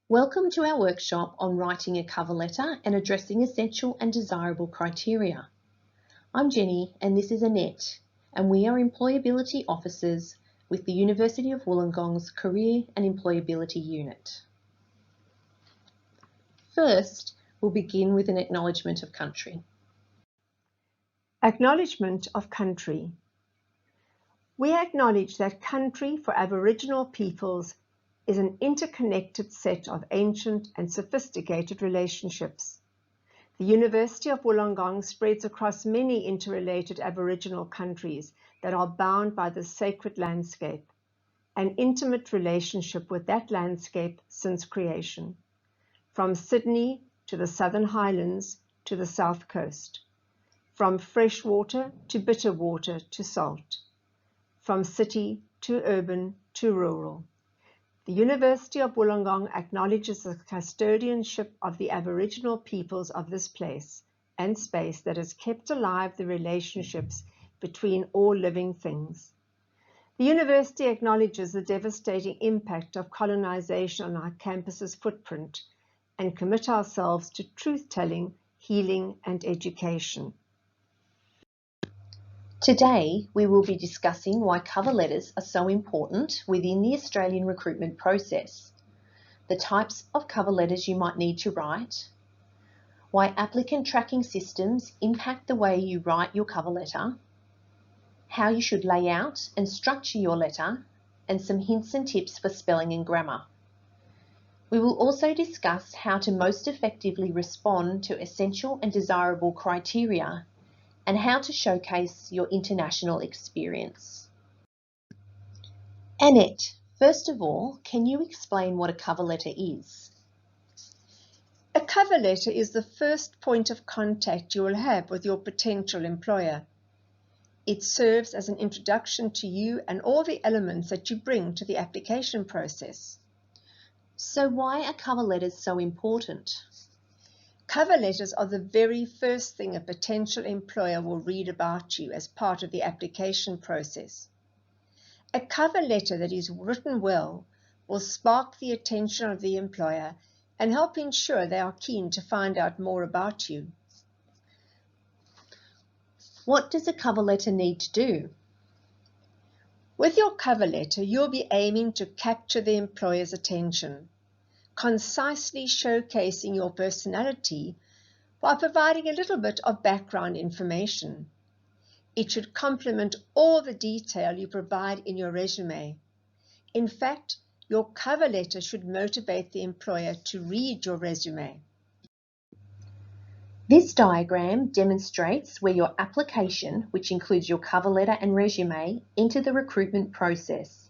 Welcome to our workshop on writing a cover letter and addressing essential and desirable criteria. I'm Jenny and this is Annette, and we are employability officers with the University of Wollongong's Career and Employability Unit. First, we'll begin with an acknowledgement of country. Acknowledgement of country. We acknowledge that country for Aboriginal peoples is an interconnected set of ancient and sophisticated relationships. The University of Wollongong spreads across many interrelated Aboriginal countries that are bound by the sacred landscape, an intimate relationship with that landscape since creation, from Sydney to the Southern Highlands to the South Coast, from freshwater to bitter water to salt, from city to urban to rural. The University of Wollongong acknowledges the custodianship of the Aboriginal peoples of this place and space that has kept alive the relationships between all living things. The university acknowledges the devastating impact of colonization on our campus's footprint and commit ourselves to truth-telling, healing, and education. Today, we will be discussing why cover letters are so important within the Australian recruitment process, the types of cover letters you might need to write, why applicant tracking systems impact the way you write your cover letter, how you should lay out and structure your letter, and some hints and tips for spelling and grammar. We will also discuss how to most effectively respond to essential and desirable criteria and how to showcase your international experience. Annette, first of all, can you explain what a cover letter is? A cover letter is the first point of contact you will have with your potential employer. It serves as an introduction to you and all the elements that you bring to the application process. So why are cover letters so important? Cover letters are the very first thing a potential employer will read about you as part of the application process. A cover letter that is written well will spark the attention of the employer and help ensure they are keen to find out more about you. What does a cover letter need to do? With your cover letter, you'll be aiming to capture the employer's attention, concisely showcasing your personality while providing a little bit of background information. It should complement all the detail you provide in your resume. In fact, your cover letter should motivate the employer to read your resume. This diagram demonstrates where your application, which includes your cover letter and resume, enter the recruitment process.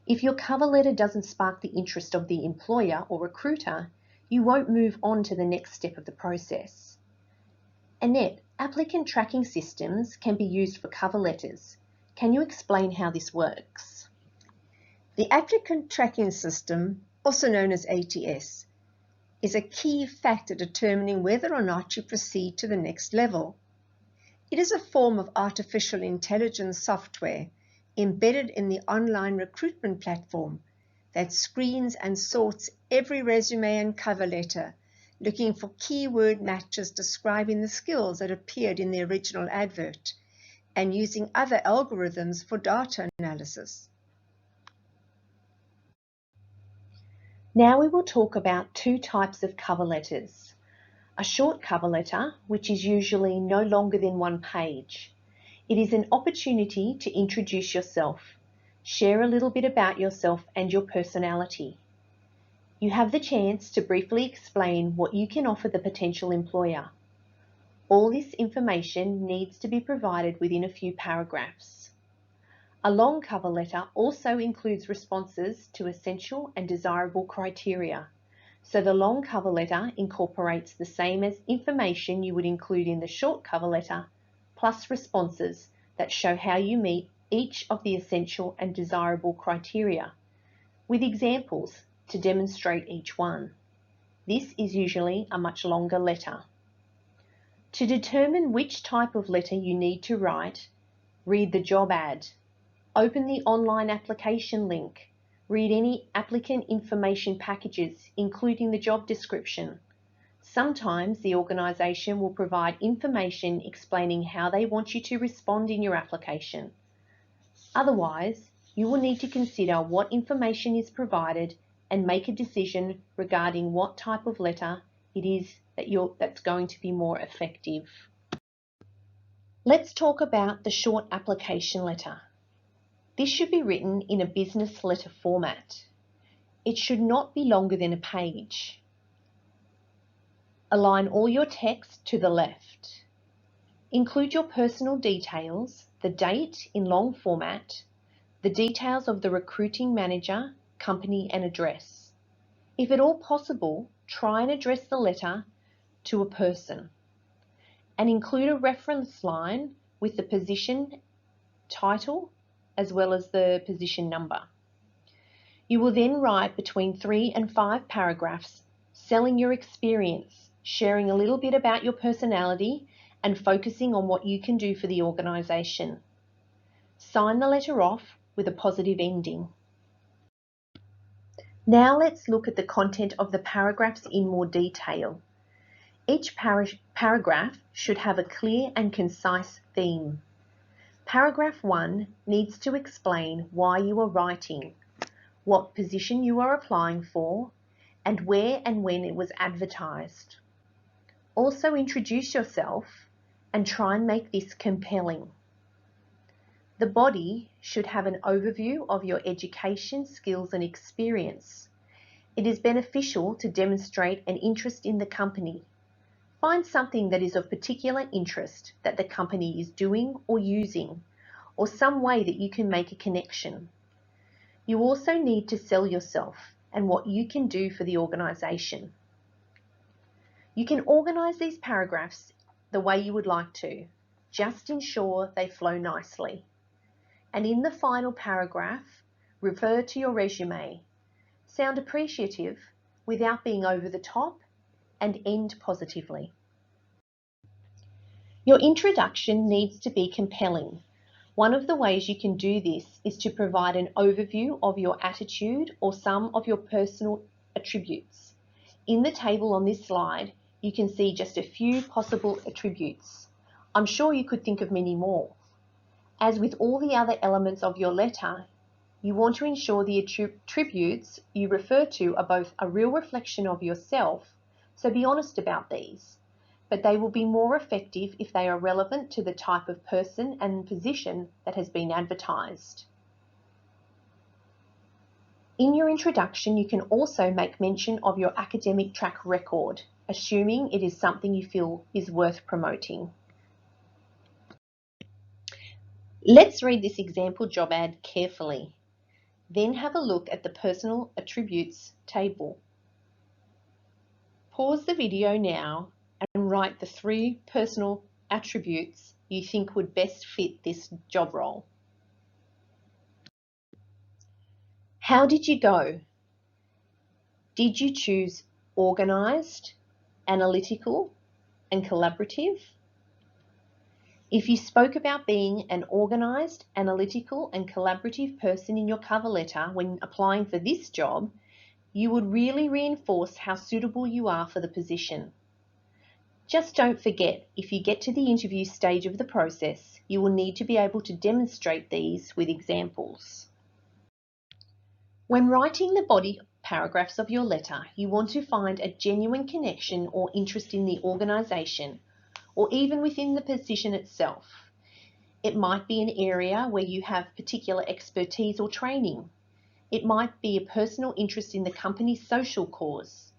If your cover letter doesn't spark the interest of the employer or recruiter, you won't move on to the next step of the process. Annette, applicant tracking systems can be used for cover letters. Can you explain how this works? The applicant tracking system, also known as ATS, is a key factor determining whether or not you proceed to the next level. It is a form of artificial intelligence software embedded in the online recruitment platform that screens and sorts every resume and cover letter, looking for keyword matches describing the skills that appeared in the original advert, and using other algorithms for data analysis. Now we will talk about two types of cover letters. A short cover letter, which is usually no longer than 1 page. It is an opportunity to introduce yourself, share a little bit about yourself and your personality. You have the chance to briefly explain what you can offer the potential employer. All this information needs to be provided within a few paragraphs. A long cover letter also includes responses to essential and desirable criteria, so the long cover letter incorporates the same as information you would include in the short cover letter, plus responses that show how you meet each of the essential and desirable criteria, with examples to demonstrate each one. This is usually a much longer letter. To determine which type of letter you need to write, read the job ad, open the online application link, Read any applicant information packages, including the job description. Sometimes the organisation will provide information explaining how they want you to respond in your application. Otherwise, you will need to consider what information is provided and make a decision regarding what type of letter it is that's going to be more effective. Let's talk about the short application letter. This should be written in a business letter format. It should not be longer than a page. Align all your text to the left. Include your personal details, the date in long format, the details of the recruiting manager, company and address. If at all possible, try and address the letter to a person and include a reference line with the position title as well as the position number. You will then write between 3 and 5 paragraphs selling your experience, sharing a little bit about your personality and focusing on what you can do for the organisation. Sign the letter off with a positive ending. Now let's look at the content of the paragraphs in more detail. Each paragraph should have a clear and concise theme. Paragraph 1 needs to explain why you are writing, what position you are applying for, and where and when it was advertised. Also introduce yourself and try and make this compelling. The body should have an overview of your education, skills and experience. It is beneficial to demonstrate an interest in the company. Find something that is of particular interest that the company is doing or using, or some way that you can make a connection. You also need to sell yourself and what you can do for the organisation. You can organise these paragraphs the way you would like to. Just ensure they flow nicely. And in the final paragraph, refer to your resume. Sound appreciative without being over the top and end positively. Your introduction needs to be compelling. One of the ways you can do this is to provide an overview of your attitude or some of your personal attributes. In the table on this slide, you can see just a few possible attributes. I'm sure you could think of many more. As with all the other elements of your letter, you want to ensure the attributes you refer to are both a real reflection of yourself, so be honest about these, but they will be more effective if they are relevant to the type of person and position that has been advertised. In your introduction, you can also make mention of your academic track record, assuming it is something you feel is worth promoting. Let's read this example job ad carefully. Then have a look at the personal attributes table. Pause the video now and write the 3 personal attributes you think would best fit this job role. How did you go? Did you choose organised, analytical, and collaborative? If you spoke about being an organised, analytical, and collaborative person in your cover letter when applying for this job, you would really reinforce how suitable you are for the position. Just don't forget, if you get to the interview stage of the process, you will need to be able to demonstrate these with examples. When writing the body paragraphs of your letter, you want to find a genuine connection or interest in the organisation, or even within the position itself. It might be an area where you have particular expertise or training. It might be a personal interest in the company's social cause.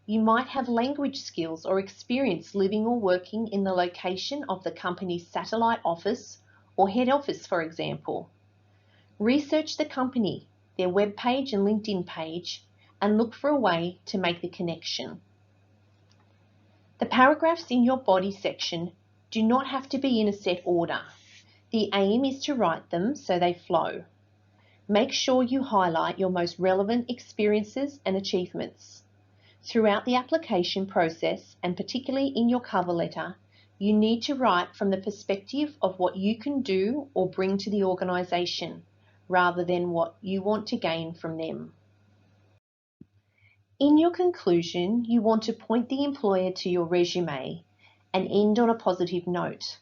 You might have language skills or experience living or working in the location of the company's satellite office or head office, for example. Research the company, their web page and LinkedIn page, and look for a way to make the connection. The paragraphs in your body section do not have to be in a set order. The aim is to write them so they flow. Make sure you highlight your most relevant experiences and achievements. Throughout the application process, and particularly in your cover letter, you need to write from the perspective of what you can do or bring to the organisation, rather than what you want to gain from them. In your conclusion, you want to point the employer to your resume and end on a positive note.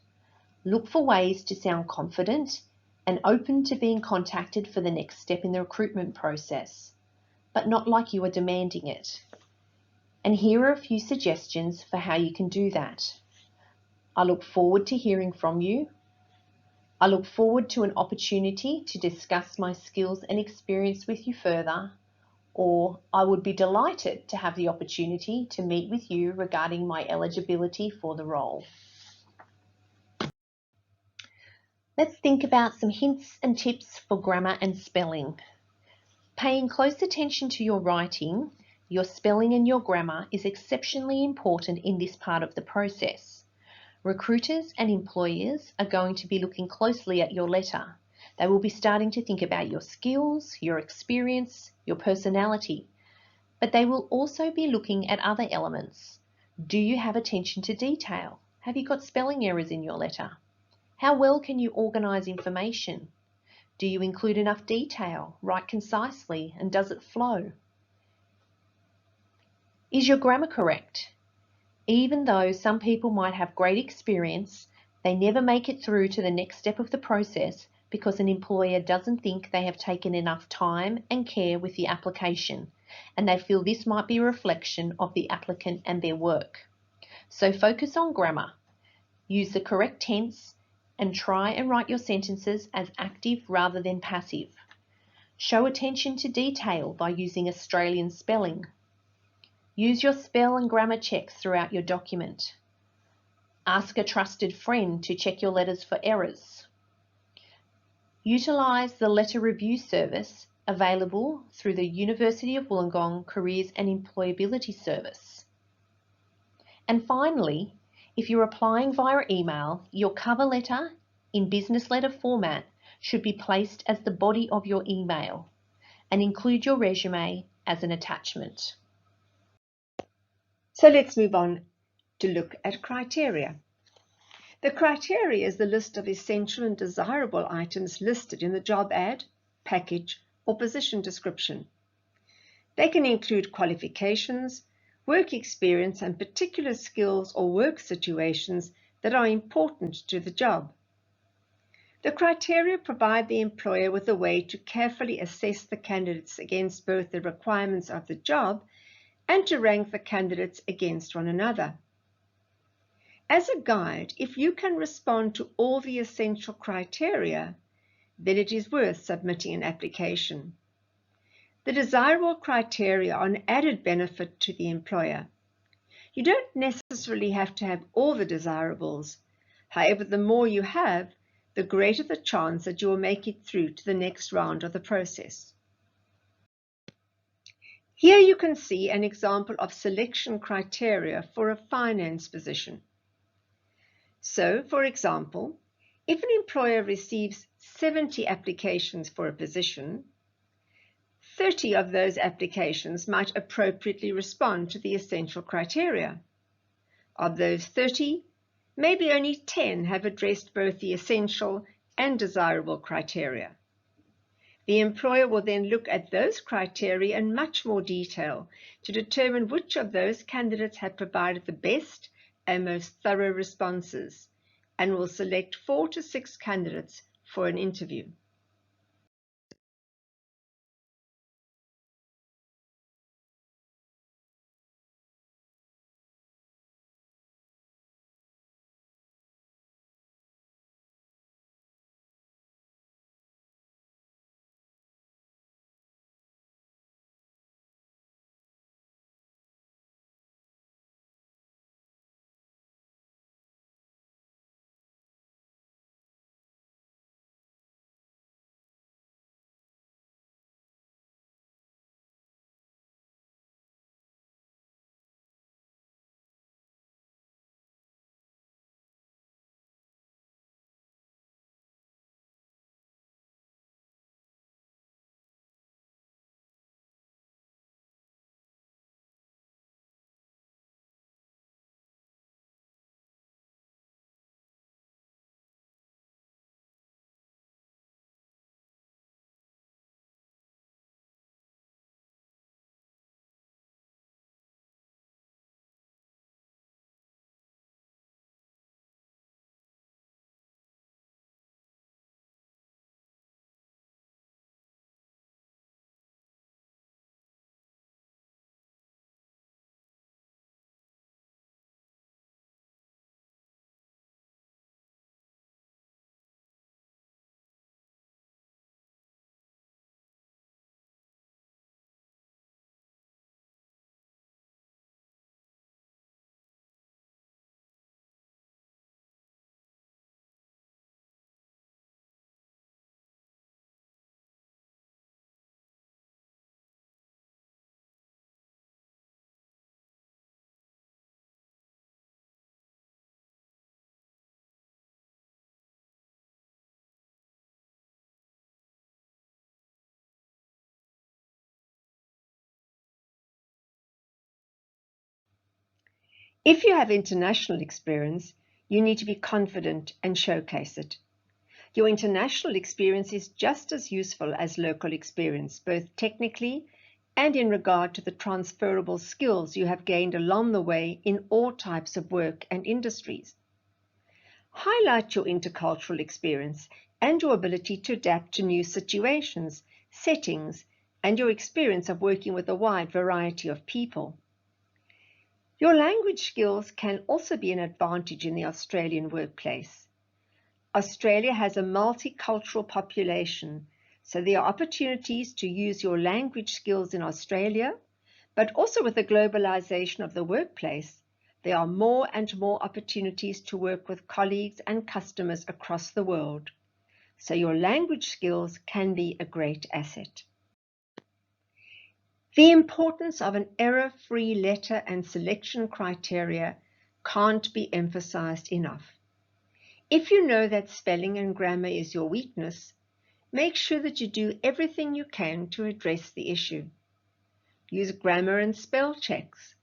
Look for ways to sound confident and open to being contacted for the next step in the recruitment process, but not like you are demanding it. And here are a few suggestions for how you can do that. I look forward to hearing from you. I look forward to an opportunity to discuss my skills and experience with you further, or I would be delighted to have the opportunity to meet with you regarding my eligibility for the role. Let's think about some hints and tips for grammar and spelling. Paying close attention to your writing, your spelling and your grammar is exceptionally important in this part of the process. Recruiters and employers are going to be looking closely at your letter. They will be starting to think about your skills, your experience, your personality, but they will also be looking at other elements. Do you have attention to detail? Have you got spelling errors in your letter? How well can you organise information? Do you include enough detail, write concisely, and does it flow? Is your grammar correct? Even though some people might have great experience, they never make it through to the next step of the process because an employer doesn't think they have taken enough time and care with the application, and they feel this might be a reflection of the applicant and their work. So focus on grammar. Use the correct tense and try and write your sentences as active rather than passive. Show attention to detail by using Australian spelling. Use your spell and grammar checks throughout your document. Ask a trusted friend to check your letters for errors. Utilise the letter review service available through the University of Wollongong Careers and Employability Service. And finally, if you're applying via email, your cover letter in business letter format should be placed as the body of your email and include your resume as an attachment. So let's move on to look at criteria. The criteria is the list of essential and desirable items listed in the job ad, package, or position description. They can include qualifications, work experience, and particular skills or work situations that are important to the job. The criteria provide the employer with a way to carefully assess the candidates against both the requirements of the job and to rank the candidates against one another. As a guide, if you can respond to all the essential criteria, then it is worth submitting an application. The desirable criteria are an added benefit to the employer. You don't necessarily have to have all the desirables. However, the more you have, the greater the chance that you will make it through to the next round of the process. Here you can see an example of selection criteria for a finance position. So, for example, if an employer receives 70 applications for a position, 30 of those applications might appropriately respond to the essential criteria. Of those 30, maybe only 10 have addressed both the essential and desirable criteria. The employer will then look at those criteria in much more detail to determine which of those candidates have provided the best and most thorough responses, and will select 4 to 6 candidates for an interview. If you have international experience, you need to be confident and showcase it. Your international experience is just as useful as local experience, both technically and in regard to the transferable skills you have gained along the way in all types of work and industries. Highlight your intercultural experience and your ability to adapt to new situations, settings, and your experience of working with a wide variety of people. Your language skills can also be an advantage in the Australian workplace. Australia has a multicultural population, so there are opportunities to use your language skills in Australia, but also with the globalization of the workplace, there are more and more opportunities to work with colleagues and customers across the world. So your language skills can be a great asset. The importance of an error-free letter and selection criteria can't be emphasized enough. If you know that spelling and grammar is your weakness, make sure that you do everything you can to address the issue. Use grammar and spell checks.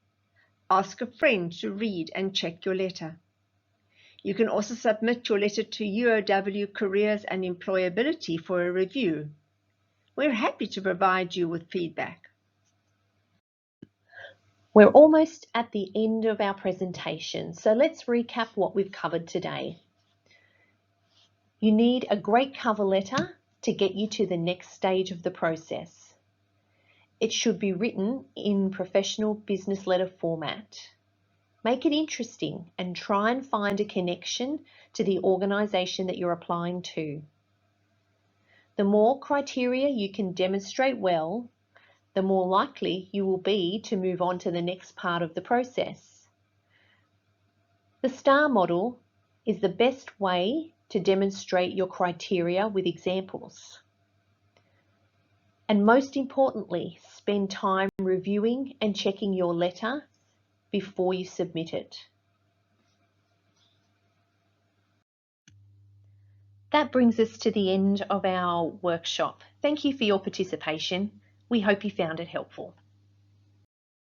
Ask a friend to read and check your letter. You can also submit your letter to UOW Careers and Employability for a review. We're happy to provide you with feedback. We're almost at the end of our presentation, so let's recap what we've covered today. You need a great cover letter to get you to the next stage of the process. It should be written in professional business letter format. Make it interesting and try and find a connection to the organisation that you're applying to. The more criteria you can demonstrate well, the more likely you will be to move on to the next part of the process. The STAR model is the best way to demonstrate your criteria with examples. And most importantly, spend time reviewing and checking your letter before you submit it. That brings us to the end of our workshop. Thank you for your participation. We hope you found it helpful.